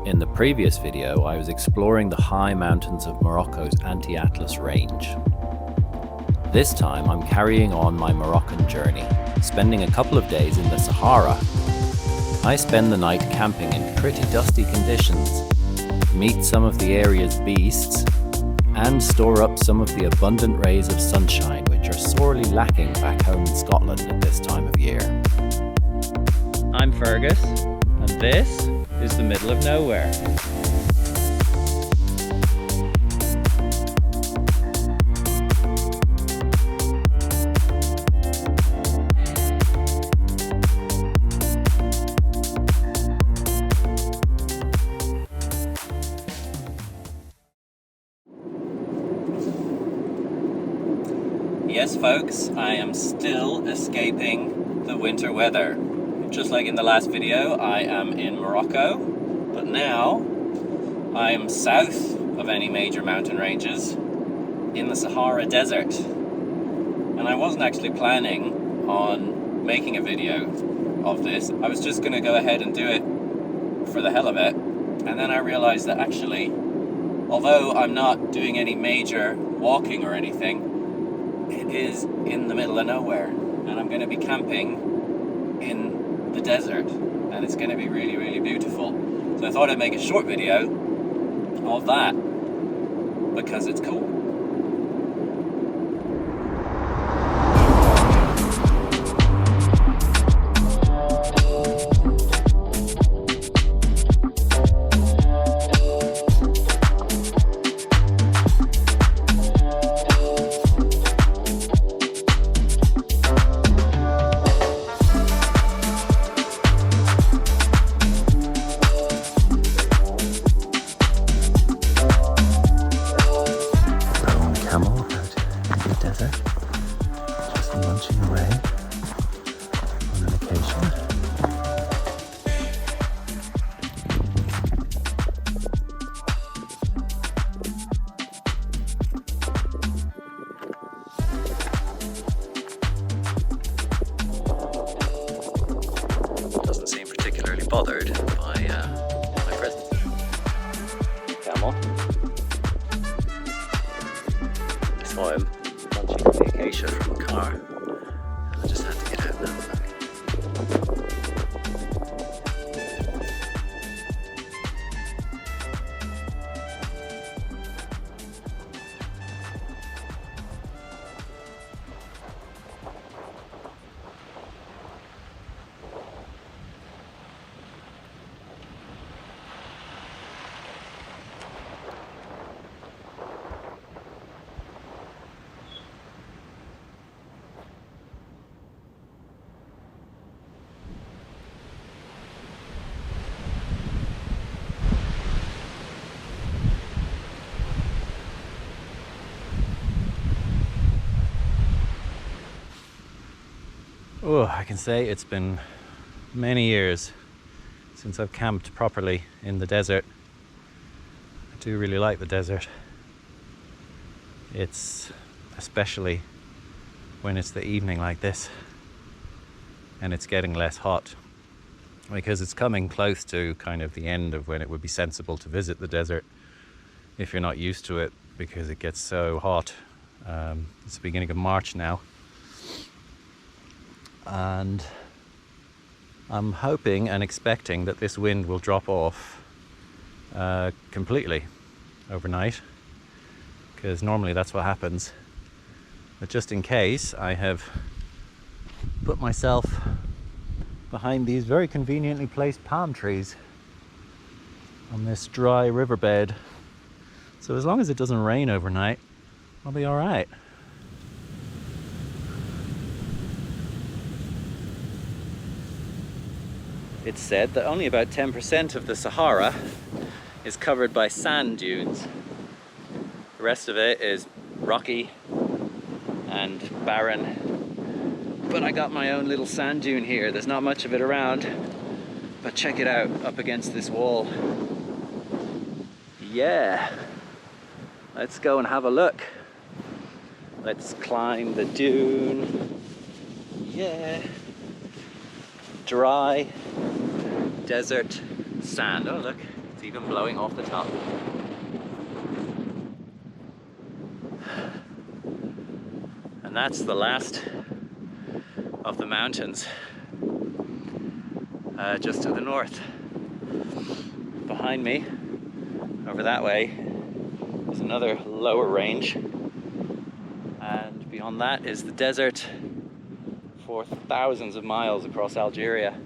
In the previous video, I was exploring the high mountains of Morocco's Anti-Atlas range. This time, I'm carrying on my Moroccan journey, spending a couple of days in the Sahara. I spend the night camping in pretty dusty conditions, meet some of the area's beasts, and store up some of the abundant rays of sunshine which are sorely lacking back home in Scotland at this time of year. I'm Feargus, and this is the middle of nowhere. Yes, folks, I am still escaping the winter weather. Just like in the last video, I am in Morocco, but now I am south of any major mountain ranges in the Sahara Desert. And I wasn't actually planning on making a video of this. I was just going to go ahead and do it for the hell of it. And then I realized that actually, although I'm not doing any major walking or anything, it is in the middle of nowhere. And I'm going to be camping in the desert, and it's going to be really, really beautiful. So I thought I'd make a short video of that because it's cool. Munching away on an occasion. Doesn't seem particularly bothered by my presence. Camel. I saw him munching on the acacia from a car. I just had to get out and have a look. Oh, I can say it's been many years since I've camped properly in the desert. I do really like the desert. It's especially when it's the evening like this and it's getting less hot, because it's coming close to kind of the end of when it would be sensible to visit the desert if you're not used to it, because it gets so hot. It's the beginning of March now. And I'm hoping and expecting that this wind will drop off completely overnight, because normally that's what happens. But just in case, I have put myself behind these very conveniently placed palm trees on this dry riverbed. So as long as it doesn't rain overnight, I'll be all right. It's said that only about 10% of the Sahara is covered by sand dunes. The rest of it is rocky and barren. But I got my own little sand dune here. There's not much of it around, but check it out up against this wall. Yeah, let's go and have a look. Let's climb the dune. Yeah. Dry desert sand. Oh look, it's even blowing off the top. And that's the last of the mountains just to the north. Behind me, over that way, is another lower range, and beyond that is the desert for thousands of miles across Algeria.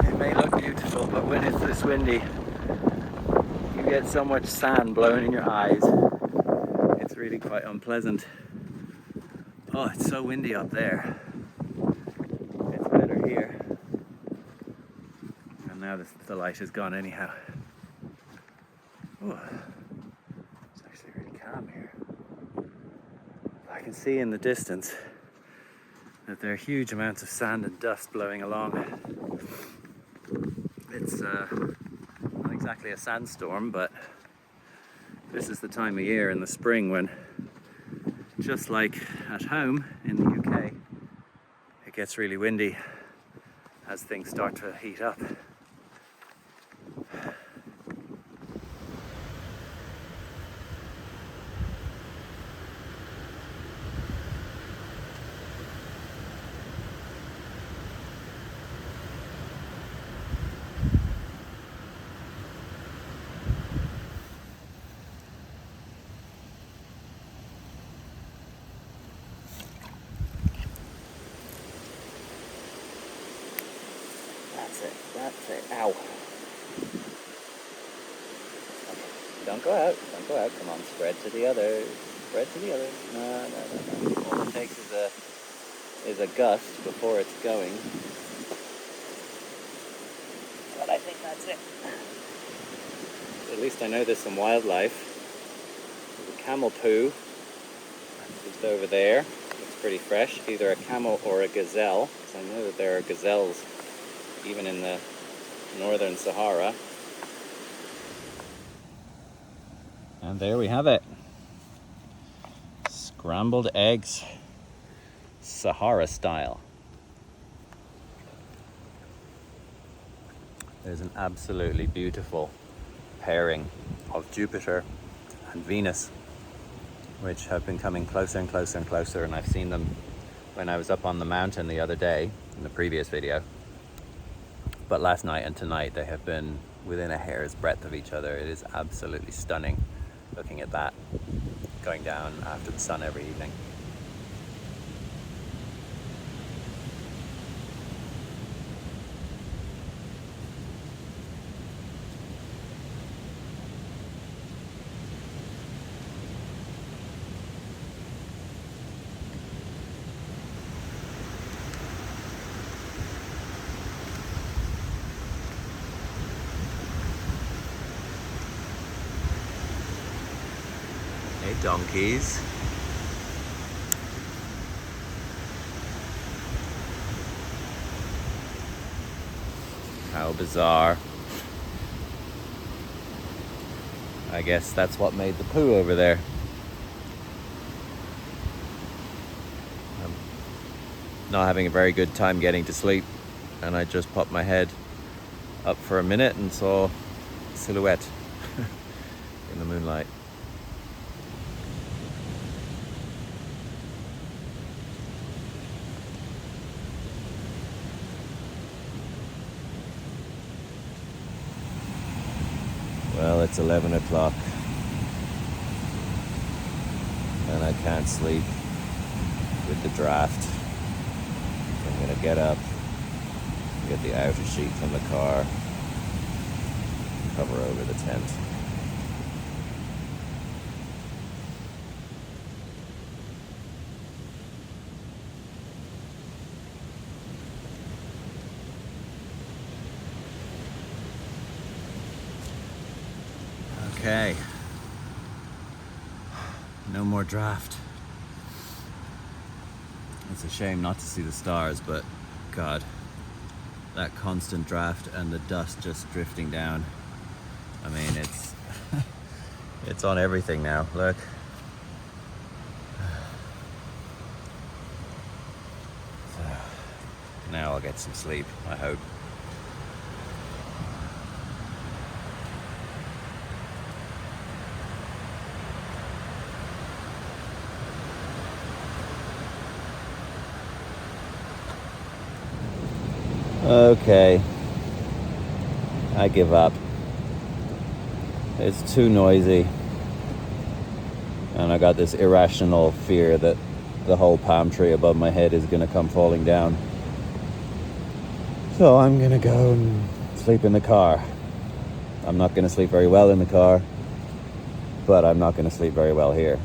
It may look beautiful, but when it's this windy, you get so much sand blowing in your eyes. It's really quite unpleasant. Oh, it's so windy up there. It's better here. And now the light is gone anyhow. Oh, it's actually really calm here. I can see in the distance that there are huge amounts of sand and dust blowing along. It's not exactly a sandstorm, but this is the time of year in the spring when, just like at home in the UK, it gets really windy as things start to heat up. That's it, ow. Okay. Don't go out, come on, spread to the others, No. All it takes is a gust before it's going. But I think that's it. At least I know there's some wildlife. There's a camel poo, just over there, looks pretty fresh, either a camel or a gazelle, because I know that there are gazelles even in the northern Sahara. And there we have it. Scrambled eggs, Sahara style. There's an absolutely beautiful pairing of Jupiter and Venus, which have been coming closer and closer and closer, and I've seen them when I was up on the mountain the other day in the previous video. But last night and tonight they have been within a hair's breadth of each other. It is absolutely stunning looking at that going down after the sun every evening. Hey, donkeys. How bizarre. I guess that's what made the poo over there. I'm not having a very good time getting to sleep, and I just popped my head up for a minute and saw a silhouette in the moonlight. Well, it's 11 o'clock and I can't sleep with the draft. So I'm gonna get up, get the outer sheet from the car, cover over the tent. Okay, no more draft. It's a shame not to see the stars, but God, that constant draft and the dust just drifting down. I mean, it's it's on everything now. Look. So, now I'll get some sleep, I hope. Okay, I give up. It's too noisy, and I got this irrational fear that the whole palm tree above my head is going to come falling down. So I'm going to go and sleep in the car. I'm not going to sleep very well in the car, but I'm not going to sleep very well here.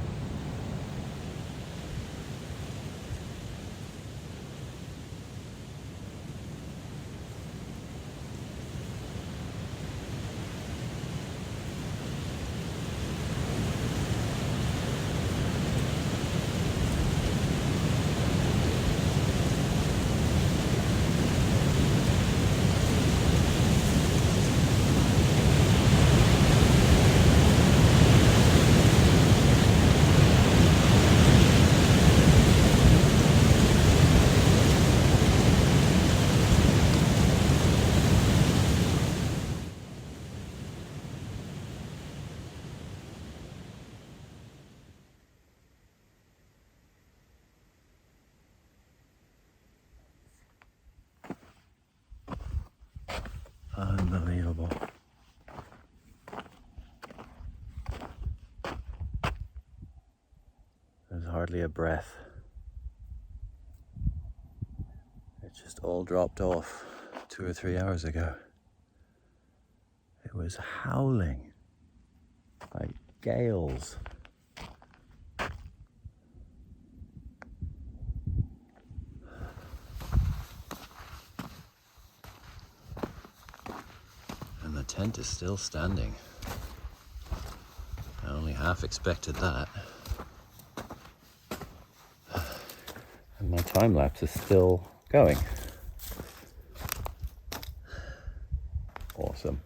Unbelievable. There's hardly a breath. It just all dropped off 2 or 3 hours ago. It was howling like gales. And the tent is still standing. I only half expected that. And my time lapse is still going. Awesome.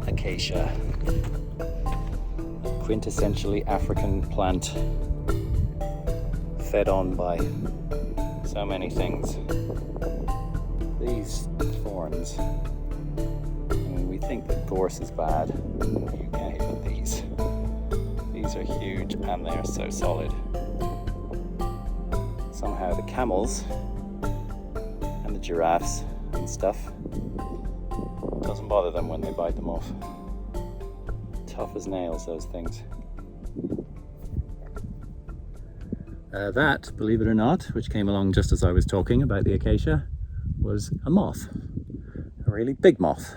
Acacia, quintessentially African plant, fed on by so many things. These thorns, I mean, we think that gorse is bad. You can't even these. These are huge and they're so solid. Somehow the camels and the giraffes and stuff doesn't bother them when they bite them off. Tough as nails, those things. That, believe it or not, which came along just as I was talking about the acacia, was a moth. A really big moth,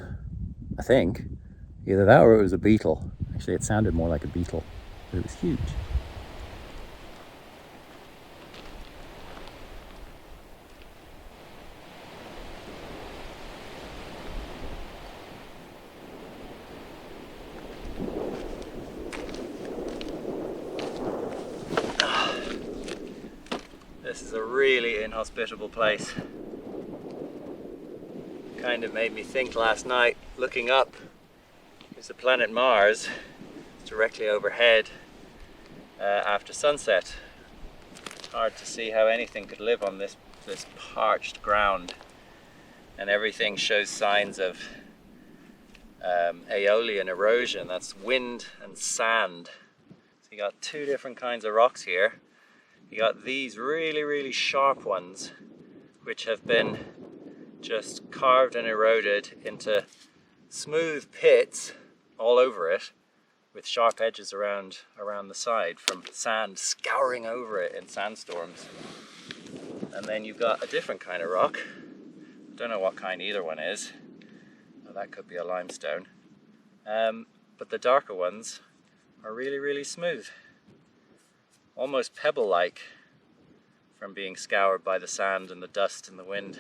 I think. Either that or it was a beetle. Actually, it sounded more like a beetle, but it was huge. This is a really inhospitable place. kind of made me think last night, looking up, is the planet Mars directly overhead after sunset. It's hard to see how anything could live on this parched ground, and everything shows signs of aeolian erosion. That's wind and sand. So you got two different kinds of rocks here. You got these really sharp ones, which have been just carved and eroded into smooth pits all over it, with sharp edges around the side from sand scouring over it in sandstorms. And then you've got a different kind of rock. I don't know what kind either one is. Well, that could be a limestone. But the darker ones are really smooth. Almost pebble-like from being scoured by the sand and the dust and the wind.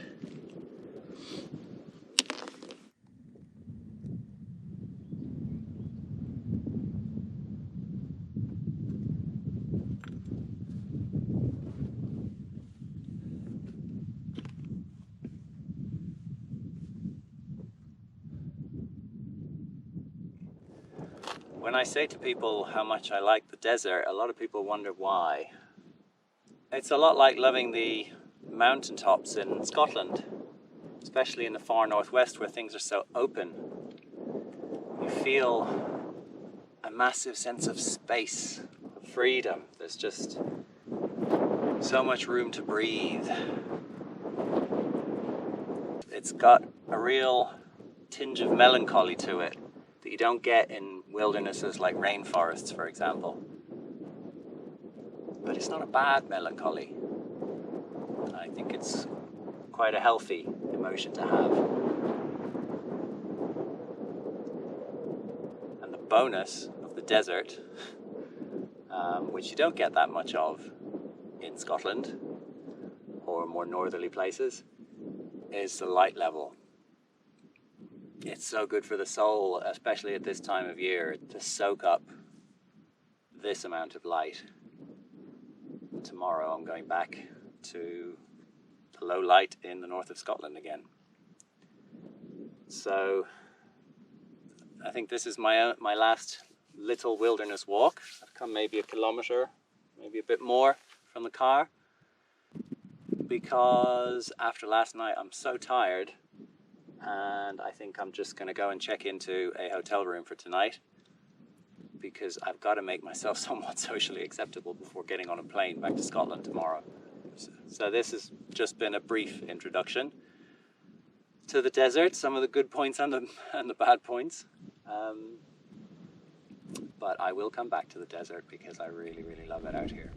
When I say to people how much I like the desert, a lot of people wonder why. It's a lot like loving the mountaintops in Scotland, especially in the far northwest where things are so open. You feel a massive sense of space, freedom. There's just so much room to breathe. It's got a real tinge of melancholy to it that you don't get in wildernesses like rainforests, for example. But it's not a bad melancholy. I think it's quite a healthy emotion to have. And the bonus of the desert, which you don't get that much of in Scotland or more northerly places, is the light level. It's so good for the soul, especially at this time of year, to soak up this amount of light. Tomorrow I'm going back to the low light in the north of Scotland again. So I think this is my last little wilderness walk. I've come maybe a kilometre, maybe a bit more from the car, because after last night I'm so tired, and I think I'm just going to go and check into a hotel room for tonight, because I've got to make myself somewhat socially acceptable before getting on a plane back to Scotland tomorrow. So this has just been a brief introduction to the desert, some of the good points and the bad points. But I will come back to the desert because I really love it out here.